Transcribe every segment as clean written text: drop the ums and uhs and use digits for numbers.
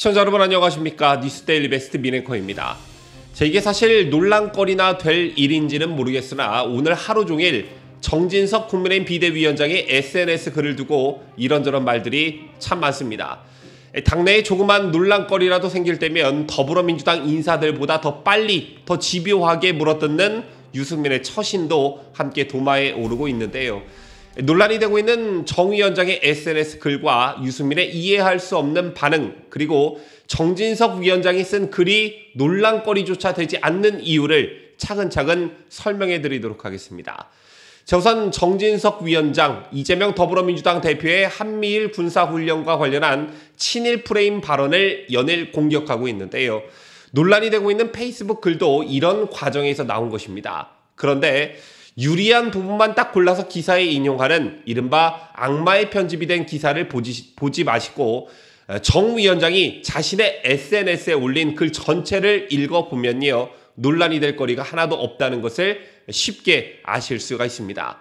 시청자 여러분 안녕하십니까. 뉴스데일리 베스트 민앵커입니다. 이게 사실 논란거리나 될 일인지는 모르겠으나 오늘 하루 종일 정진석 국민의힘 비대위원장의 SNS 글을 두고 이런저런 말들이 참 많습니다. 당내에 조그만 논란거리라도 생길 때면 더불어민주당 인사들보다 더 빨리 더 집요하게 물어뜯는 유승민의 처신도 함께 도마에 오르고 있는데요. 논란이 되고 있는 정 위원장의 SNS 글과 유승민의 이해할 수 없는 반응, 그리고 정진석 위원장이 쓴 글이 논란거리조차 되지 않는 이유를 차근차근 설명해 드리도록 하겠습니다. 우선 정진석 위원장, 이재명 더불어민주당 대표의 한미일 군사훈련과 관련한 친일 프레임 발언을 연일 공격하고 있는데요. 논란이 되고 있는 페이스북 글도 이런 과정에서 나온 것입니다. 그런데 유리한 부분만 딱 골라서 기사에 인용하는 이른바 악마의 편집이 된 기사를 보지 마시고 정 위원장이 자신의 SNS에 올린 글 전체를 읽어보면요, 논란이 될 거리가 하나도 없다는 것을 쉽게 아실 수가 있습니다.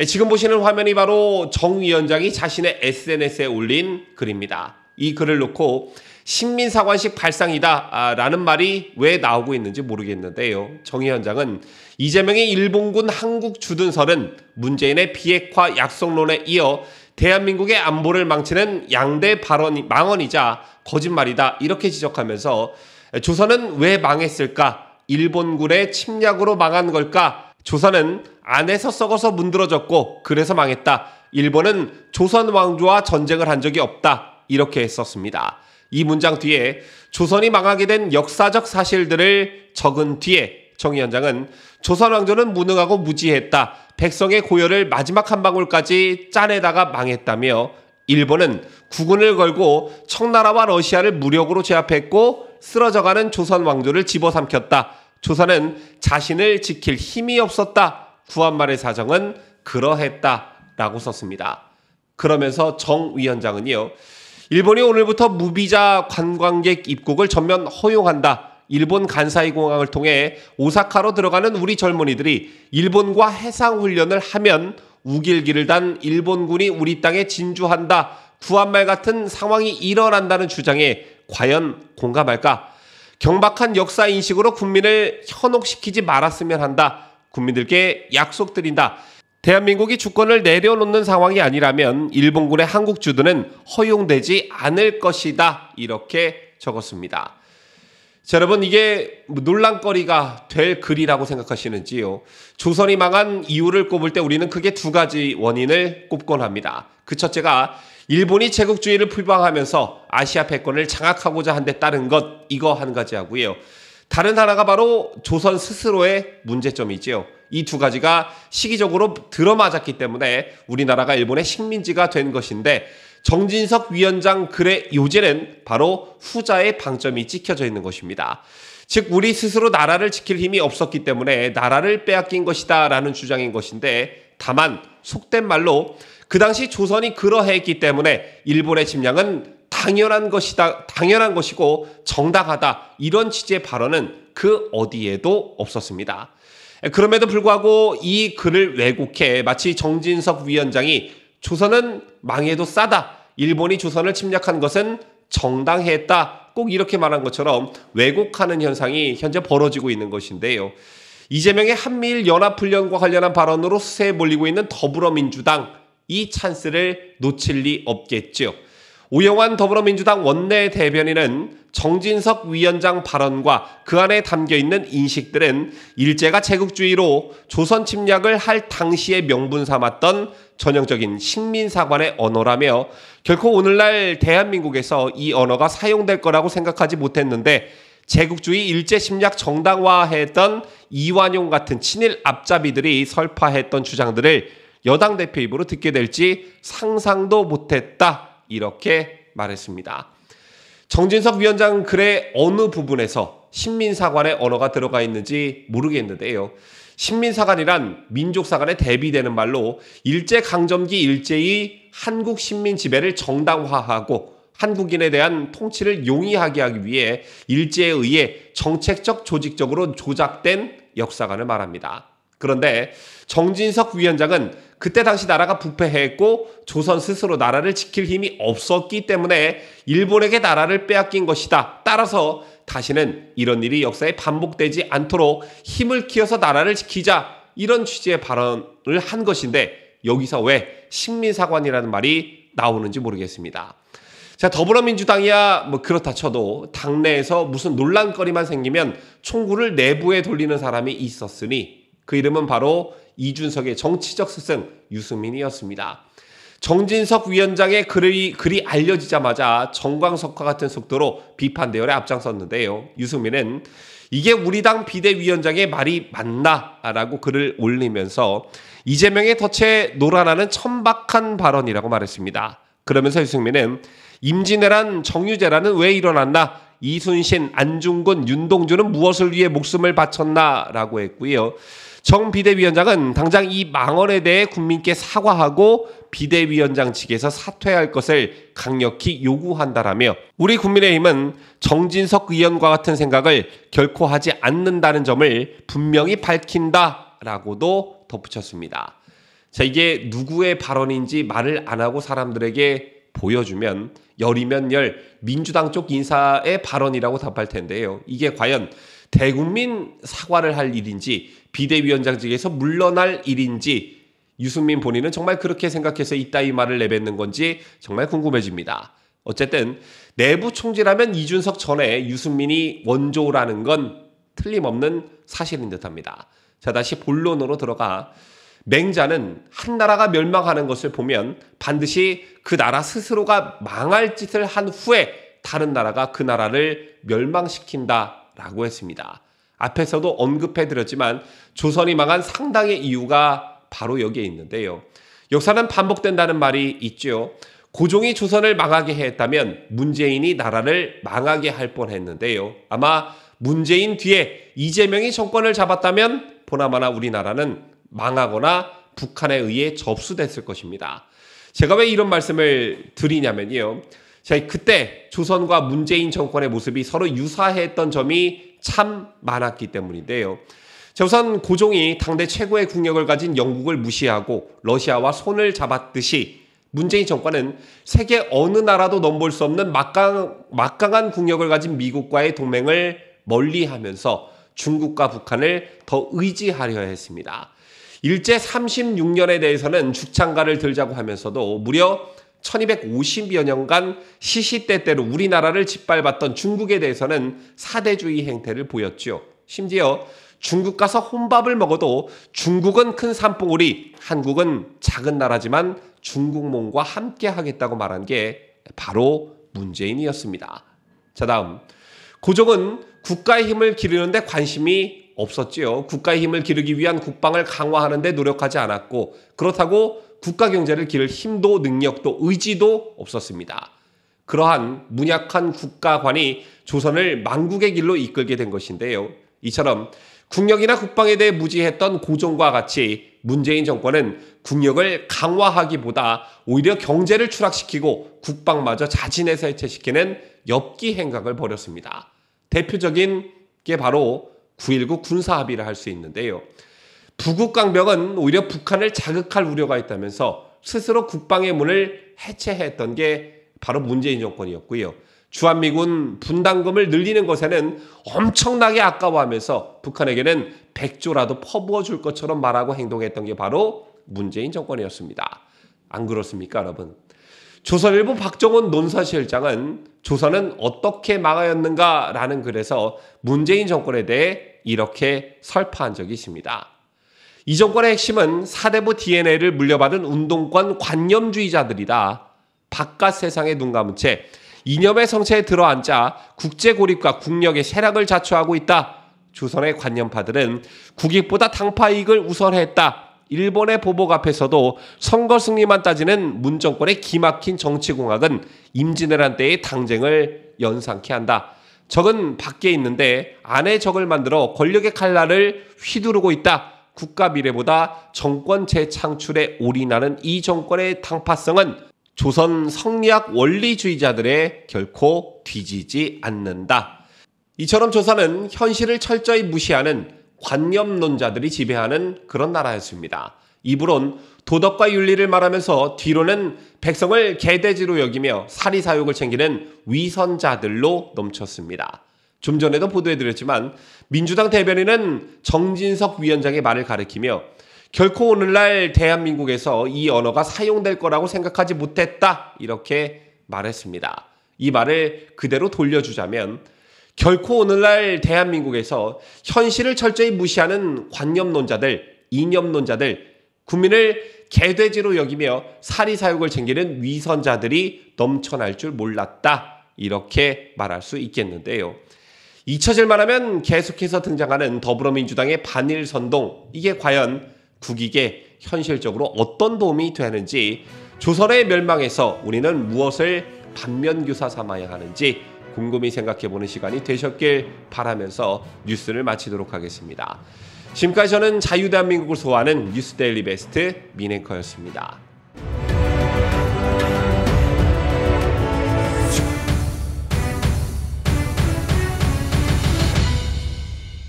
지금 보시는 화면이 바로 정 위원장이 자신의 SNS에 올린 글입니다. 이 글을 놓고 식민사관식 발상이다 라는 말이 왜 나오고 있는지 모르겠는데요. 정 위원장은 이재명의 일본군 한국 주둔설은 문재인의 비핵화 약속론에 이어 대한민국의 안보를 망치는 양대 망언이자 거짓말이다 이렇게 지적하면서 조선은 왜 망했을까? 일본군의 침략으로 망한 걸까? 조선은 안에서 썩어서 문드러졌고 그래서 망했다. 일본은 조선 왕조와 전쟁을 한 적이 없다. 이렇게 썼습니다. 이 문장 뒤에 조선이 망하게 된 역사적 사실들을 적은 뒤에 정 위원장은 조선 왕조는 무능하고 무지했다. 백성의 고열을 마지막 한 방울까지 짜내다가 망했다며 일본은 국군을 걸고 청나라와 러시아를 무력으로 제압했고 쓰러져가는 조선 왕조를 집어삼켰다. 조선은 자신을 지킬 힘이 없었다. 구한말의 사정은 그러했다라고 썼습니다. 그러면서 정 위원장은요, 일본이 오늘부터 무비자 관광객 입국을 전면 허용한다. 일본 간사이 공항을 통해 오사카로 들어가는 우리 젊은이들이 일본과 해상훈련을 하면 우길기를 단 일본군이 우리 땅에 진주한다. 구한말 같은 상황이 일어난다는 주장에 과연 공감할까? 경박한 역사 인식으로 국민을 현혹시키지 말았으면 한다. 국민들께 약속드린다. 대한민국이 주권을 내려놓는 상황이 아니라면 일본군의 한국 주둔은 허용되지 않을 것이다. 이렇게 적었습니다. 자, 여러분, 이게 논란거리가 될 글이라고 생각하시는지요? 조선이 망한 이유를 꼽을 때 우리는 크게 두 가지 원인을 꼽곤 합니다. 그 첫째가 일본이 제국주의를 표방하면서 아시아 패권을 장악하고자 한 데 따른 것, 이거 한 가지 하고요. 다른 하나가 바로 조선 스스로의 문제점이지요. 이 두 가지가 시기적으로 들어맞았기 때문에 우리나라가 일본의 식민지가 된 것인데, 정진석 위원장 글의 요지는 바로 후자의 방점이 찍혀져 있는 것입니다. 즉 우리 스스로 나라를 지킬 힘이 없었기 때문에 나라를 빼앗긴 것이다 라는 주장인 것인데, 다만 속된 말로 그 당시 조선이 그러했기 때문에 일본의 침략은 당연한 것이고 정당하다, 이런 취지의 발언은 그 어디에도 없었습니다. 그럼에도 불구하고 이 글을 왜곡해 마치 정진석 위원장이 조선은 망해도 싸다, 일본이 조선을 침략한 것은 정당했다, 꼭 이렇게 말한 것처럼 왜곡하는 현상이 현재 벌어지고 있는 것인데요. 이재명의 한미일 연합훈련과 관련한 발언으로 수세에 몰리고 있는 더불어민주당, 이 찬스를 놓칠 리 없겠죠. 오영환 더불어민주당 원내대변인은 정진석 위원장 발언과 그 안에 담겨있는 인식들은 일제가 제국주의로 조선 침략을 할 당시에 명분 삼았던 전형적인 식민사관의 언어라며 결코 오늘날 대한민국에서 이 언어가 사용될 거라고 생각하지 못했는데 제국주의 일제 침략 정당화했던 이완용 같은 친일 앞잡이들이 설파했던 주장들을 여당 대표 입으로 듣게 될지 상상도 못했다, 이렇게 말했습니다. 정진석 위원장 글의 어느 부분에서 식민사관의 언어가 들어가 있는지 모르겠는데요. 식민사관이란 민족사관에 대비되는 말로 일제강점기 일제의 한국 식민 지배를 정당화하고 한국인에 대한 통치를 용이하게 하기 위해 일제에 의해 정책적 조직적으로 조작된 역사관을 말합니다. 그런데 정진석 위원장은 그때 당시 나라가 부패했고 조선 스스로 나라를 지킬 힘이 없었기 때문에 일본에게 나라를 빼앗긴 것이다. 따라서 다시는 이런 일이 역사에 반복되지 않도록 힘을 키워서 나라를 지키자. 이런 취지의 발언을 한 것인데 여기서 왜 식민사관이라는 말이 나오는지 모르겠습니다. 자, 더불어민주당이야 뭐 그렇다 쳐도 당내에서 무슨 논란거리만 생기면 총구를 내부에 돌리는 사람이 있었으니 그 이름은 바로 이준석의 정치적 스승 유승민이었습니다. 정진석 위원장의 글이 알려지자마자 정광석과 같은 속도로 비판 대열에 앞장섰는데요. 유승민은 이게 우리 당 비대위원장의 말이 맞나? 라고 글을 올리면서 이재명의 덫에 놀아나는 천박한 발언이라고 말했습니다. 그러면서 유승민은 임진왜란, 정유재란은 왜 일어났나? 이순신, 안중근, 윤동주는 무엇을 위해 목숨을 바쳤나? 라고 했고요. 정 비대위원장은 당장 이 망언에 대해 국민께 사과하고 비대위원장 측에서 사퇴할 것을 강력히 요구한다라며 우리 국민의힘은 정진석 의원과 같은 생각을 결코 하지 않는다는 점을 분명히 밝힌다라고도 덧붙였습니다. 자, 이게 누구의 발언인지 말을 안 하고 사람들에게 보여주면 열이면 열 민주당 쪽 인사의 발언이라고 답할 텐데요. 이게 과연 대국민 사과를 할 일인지 비대위원장직에서 물러날 일인지 유승민 본인은 정말 그렇게 생각해서 이따위 말을 내뱉는 건지 정말 궁금해집니다. 어쨌든 내부 총질하면 이준석 전에 유승민이 원조라는 건 틀림없는 사실인 듯합니다. 자, 다시 본론으로 들어가 맹자는 한 나라가 멸망하는 것을 보면 반드시 그 나라 스스로가 망할 짓을 한 후에 다른 나라가 그 나라를 멸망시킨다라고 했습니다. 앞에서도 언급해드렸지만 조선이 망한 상당의 이유가 바로 여기에 있는데요. 역사는 반복된다는 말이 있죠. 고종이 조선을 망하게 했다면 문재인이 나라를 망하게 할 뻔했는데요. 아마 문재인 뒤에 이재명이 정권을 잡았다면 보나마나 우리나라는 망하거나 북한에 의해 접수됐을 것입니다. 제가 왜 이런 말씀을 드리냐면요. 자, 그때 조선과 문재인 정권의 모습이 서로 유사했던 점이 참 많았기 때문인데요. 자, 우선 고종이 당대 최고의 국력을 가진 영국을 무시하고 러시아와 손을 잡았듯이 문재인 정권은 세계 어느 나라도 넘볼 수 없는 막강한 국력을 가진 미국과의 동맹을 멀리하면서 중국과 북한을 더 의지하려 했습니다. 일제 36년에 대해서는 죽창가를 들자고 하면서도 무려 1250여 년간 시시때때로 우리나라를 짓밟았던 중국에 대해서는 사대주의 행태를 보였죠. 심지어 중국 가서 혼밥을 먹어도 중국은 큰 산봉우리, 한국은 작은 나라지만 중국몽과 함께 하겠다고 말한 게 바로 문재인이었습니다. 자, 다음. 고종은 국가의 힘을 기르는데 관심이 없었지요. 국가의 힘을 기르기 위한 국방을 강화하는 데 노력하지 않았고 그렇다고 국가 경제를 기를 힘도 능력도 의지도 없었습니다. 그러한 문약한 국가관이 조선을 망국의 길로 이끌게 된 것인데요. 이처럼 국력이나 국방에 대해 무지했던 고종과 같이 문재인 정권은 국력을 강화하기보다 오히려 경제를 추락시키고 국방마저 자진해서 해체시키는 엽기 행각을 벌였습니다. 대표적인 게 바로 9.19 군사합의를 할 수 있는데요. 부국강병은 오히려 북한을 자극할 우려가 있다면서 스스로 국방의 문을 해체했던 게 바로 문재인 정권이었고요. 주한미군 분담금을 늘리는 것에는 엄청나게 아까워하면서 북한에게는 100조라도 퍼부어 줄 것처럼 말하고 행동했던 게 바로 문재인 정권이었습니다. 안 그렇습니까, 여러분? 조선일보 박정원 논사실장은 조선은 어떻게 망하였는가라는 글에서 문재인 정권에 대해 이렇게 설파한 적이 있습니다. 이 정권의 핵심은 사대부 DNA를 물려받은 운동권 관념주의자들이다. 바깥 세상에 눈 감은 채 이념의 성체에 들어앉아 국제 고립과 국력의 쇠락을 자초하고 있다. 조선의 관념파들은 국익보다 당파 이익을 우선했다. 일본의 보복 앞에서도 선거 승리만 따지는 문 정권의 기막힌 정치공학은 임진왜란 때의 당쟁을 연상케 한다. 적은 밖에 있는데 안에 적을 만들어 권력의 칼날을 휘두르고 있다. 국가 미래보다 정권 재창출에 올인하는 이 정권의 당파성은 조선 성리학 원리주의자들의 결코 뒤지지 않는다. 이처럼 조선은 현실을 철저히 무시하는 관념론자들이 지배하는 그런 나라였습니다. 입으론 도덕과 윤리를 말하면서 뒤로는 백성을 개돼지로 여기며 사리사욕을 챙기는 위선자들로 넘쳤습니다. 좀 전에도 보도해드렸지만 민주당 대변인은 정진석 위원장의 말을 가리키며 결코 오늘날 대한민국에서 이 언어가 사용될 거라고 생각하지 못했다 이렇게 말했습니다. 이 말을 그대로 돌려주자면 결코 오늘날 대한민국에서 현실을 철저히 무시하는 관념론자들, 이념론자들, 국민을 개돼지로 여기며 사리사욕을 챙기는 위선자들이 넘쳐날 줄 몰랐다 이렇게 말할 수 있겠는데요. 잊혀질만 하면 계속해서 등장하는 더불어민주당의 반일선동, 이게 과연 국익에 현실적으로 어떤 도움이 되는지, 조선의 멸망에서 우리는 무엇을 반면교사 삼아야 하는지 곰곰이 생각해보는 시간이 되셨길 바라면서 뉴스를 마치도록 하겠습니다. 지금까지 저는 자유대한민국을 소화하는 뉴스데일리 베스트 민앵커였습니다.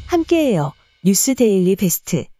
함께해요. 뉴스데일리 베스트.